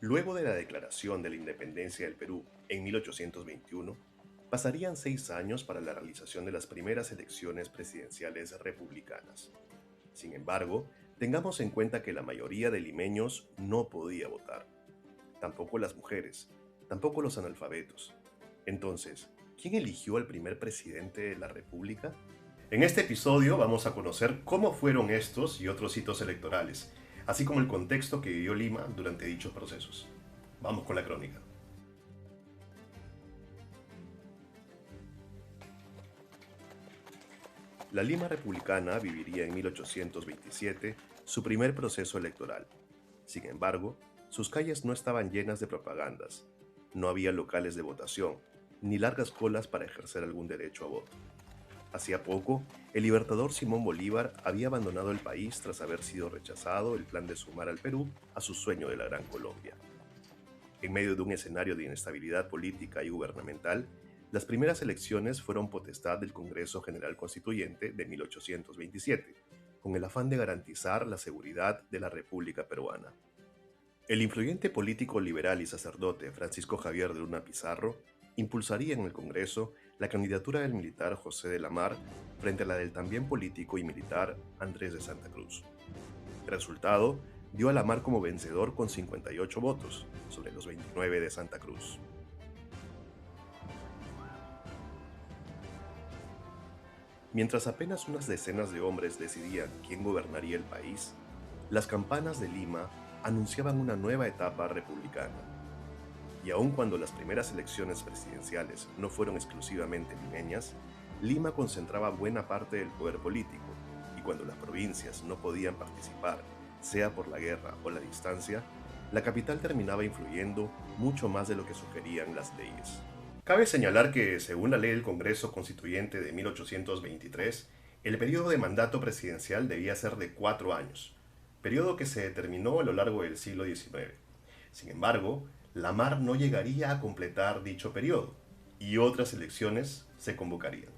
Luego de la declaración de la independencia del Perú en 1821, pasarían 6 años para la realización de las primeras elecciones presidenciales republicanas. Sin embargo, tengamos en cuenta que la mayoría de limeños no podía votar, tampoco las mujeres, tampoco los analfabetos. Entonces, ¿quién eligió al primer presidente de la República? En este episodio vamos a conocer cómo fueron estos y otros hitos electorales, así como el contexto que vivió Lima durante dichos procesos. Vamos con la crónica. La Lima republicana viviría en 1827 su primer proceso electoral. Sin embargo, sus calles no estaban llenas de propagandas, no había locales de votación, ni largas colas para ejercer algún derecho a voto. Hacía poco, el libertador Simón Bolívar había abandonado el país tras haber sido rechazado el plan de sumar al Perú a su sueño de la Gran Colombia. En medio de un escenario de inestabilidad política y gubernamental, las primeras elecciones fueron potestad del Congreso General Constituyente de 1827, con el afán de garantizar la seguridad de la República Peruana. El influyente político liberal y sacerdote Francisco Javier de Luna Pizarro impulsaría en el Congreso la candidatura del militar José de la Mar frente a la del también político y militar Andrés de Santa Cruz. El resultado dio a la Mar como vencedor con 58 votos sobre los 29 de Santa Cruz. Mientras apenas unas decenas de hombres decidían quién gobernaría el país, las campanas de Lima anunciaban una nueva etapa republicana. Y aun cuando las primeras elecciones presidenciales no fueron exclusivamente limeñas, Lima concentraba buena parte del poder político, y cuando las provincias no podían participar, sea por la guerra o la distancia, la capital terminaba influyendo mucho más de lo que sugerían las leyes. Cabe señalar que, según la ley del Congreso Constituyente de 1823, el periodo de mandato presidencial debía ser de 4 años, periodo que se determinó a lo largo del siglo XIX. Sin embargo, la Mar no llegaría a completar dicho periodo, y otras elecciones se convocarían.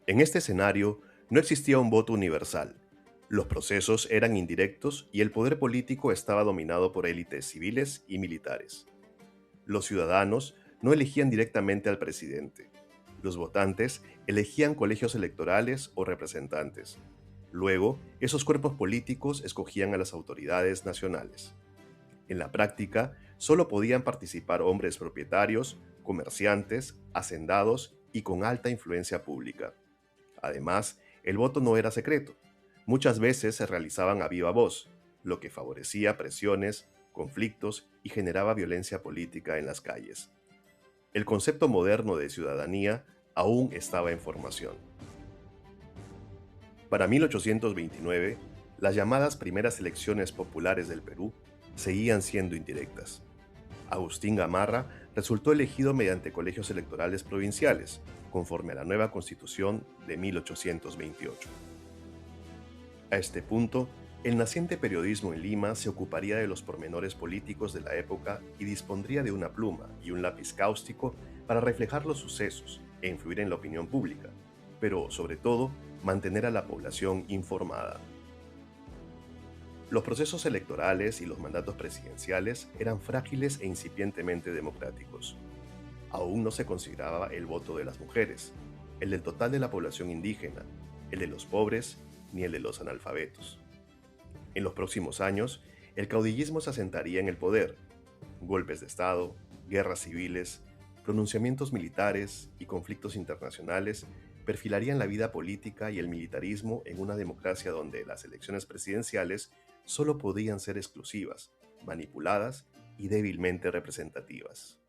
En este escenario, no existía un voto universal. Los procesos eran indirectos y el poder político estaba dominado por élites civiles y militares. Los ciudadanos no elegían directamente al presidente. Los votantes elegían colegios electorales o representantes. Luego, esos cuerpos políticos escogían a las autoridades nacionales. En la práctica, solo podían participar hombres propietarios, comerciantes, hacendados y con alta influencia pública. Además, el voto no era secreto. Muchas veces se realizaban a viva voz, lo que favorecía presiones, conflictos y generaba violencia política en las calles. El concepto moderno de ciudadanía aún estaba en formación. Para 1829, las llamadas primeras elecciones populares del Perú seguían siendo indirectas. Agustín Gamarra resultó elegido mediante colegios electorales provinciales, conforme a la nueva Constitución de 1828. A este punto, el naciente periodismo en Lima se ocuparía de los pormenores políticos de la época y dispondría de una pluma y un lápiz cáustico para reflejar los sucesos e influir en la opinión pública, pero, sobre todo, mantener a la población informada. Los procesos electorales y los mandatos presidenciales eran frágiles e incipientemente democráticos. Aún no se consideraba el voto de las mujeres, el del total de la población indígena, el de los pobres ni el de los analfabetos. En los próximos años, el caudillismo se asentaría en el poder. Golpes de Estado, guerras civiles, pronunciamientos militares y conflictos internacionales perfilarían la vida política y el militarismo en una democracia donde las elecciones presidenciales solo podían ser exclusivas, manipuladas y débilmente representativas.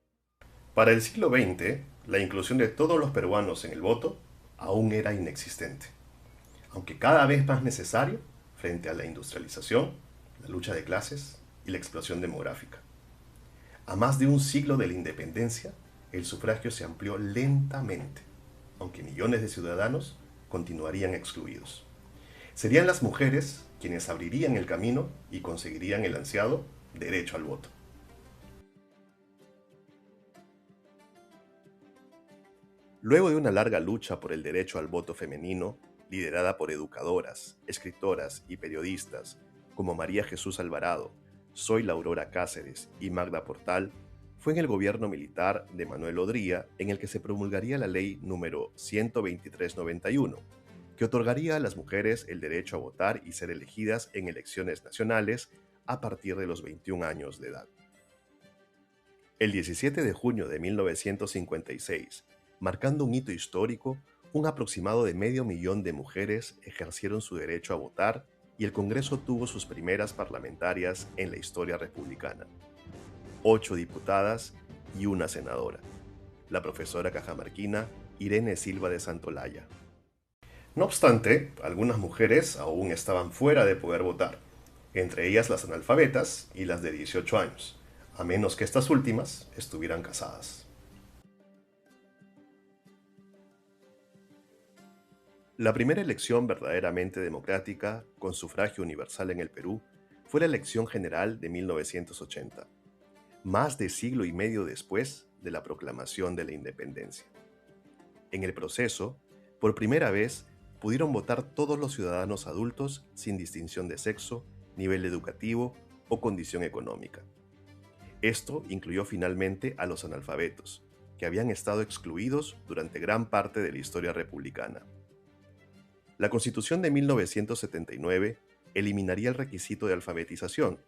Para el siglo XX, la inclusión de todos los peruanos en el voto aún era inexistente, aunque cada vez más necesario frente a la industrialización, la lucha de clases y la explosión demográfica. A más de un siglo de la independencia, el sufragio se amplió lentamente, aunque millones de ciudadanos continuarían excluidos. Serían las mujeres quienes abrirían el camino y conseguirían el ansiado derecho al voto. Luego de una larga lucha por el derecho al voto femenino, liderada por educadoras, escritoras y periodistas, como María Jesús Alvarado, Soy la Aurora Cáceres y Magda Portal, fue en el gobierno militar de Manuel Odría en el que se promulgaría la ley número 12391, que otorgaría a las mujeres el derecho a votar y ser elegidas en elecciones nacionales a partir de los 21 años de edad. El 17 de junio de 1956, marcando un hito histórico, un aproximado de 500.000 de mujeres ejercieron su derecho a votar y el Congreso tuvo sus primeras parlamentarias en la historia republicana. 8 diputadas y una senadora, la profesora cajamarquina Irene Silva de Santolaya. No obstante, algunas mujeres aún estaban fuera de poder votar, entre ellas las analfabetas y las de 18 años, a menos que estas últimas estuvieran casadas. La primera elección verdaderamente democrática, con sufragio universal en el Perú, fue la elección general de 1980, más de siglo y medio después de la proclamación de la independencia. En el proceso, por primera vez, pudieron votar todos los ciudadanos adultos sin distinción de sexo, nivel educativo o condición económica. Esto incluyó finalmente a los analfabetos, que habían estado excluidos durante gran parte de la historia republicana. La Constitución de 1979 eliminaría el requisito de alfabetización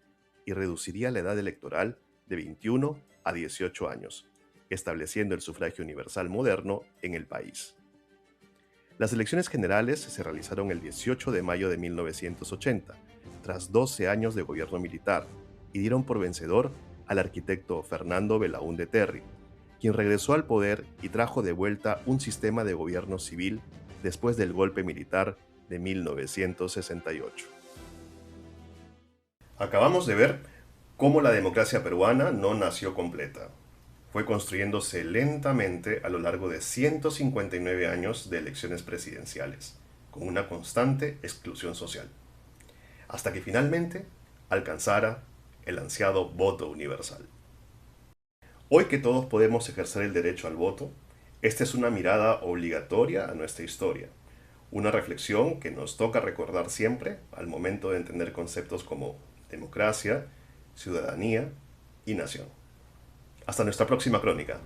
y reduciría la edad electoral de 21 a 18 años, estableciendo el sufragio universal moderno en el país. Las elecciones generales se realizaron el 18 de mayo de 1980, tras 12 años de gobierno militar, y dieron por vencedor al arquitecto Fernando Belaúnde Terry, quien regresó al poder y trajo de vuelta un sistema de gobierno civil después del golpe militar de 1968. Acabamos de ver cómo la democracia peruana no nació completa. Fue construyéndose lentamente a lo largo de 159 años de elecciones presidenciales, con una constante exclusión social, hasta que finalmente alcanzara el ansiado voto universal. Hoy que todos podemos ejercer el derecho al voto, esta es una mirada obligatoria a nuestra historia, una reflexión que nos toca recordar siempre al momento de entender conceptos como democracia, ciudadanía y nación. Hasta nuestra próxima crónica.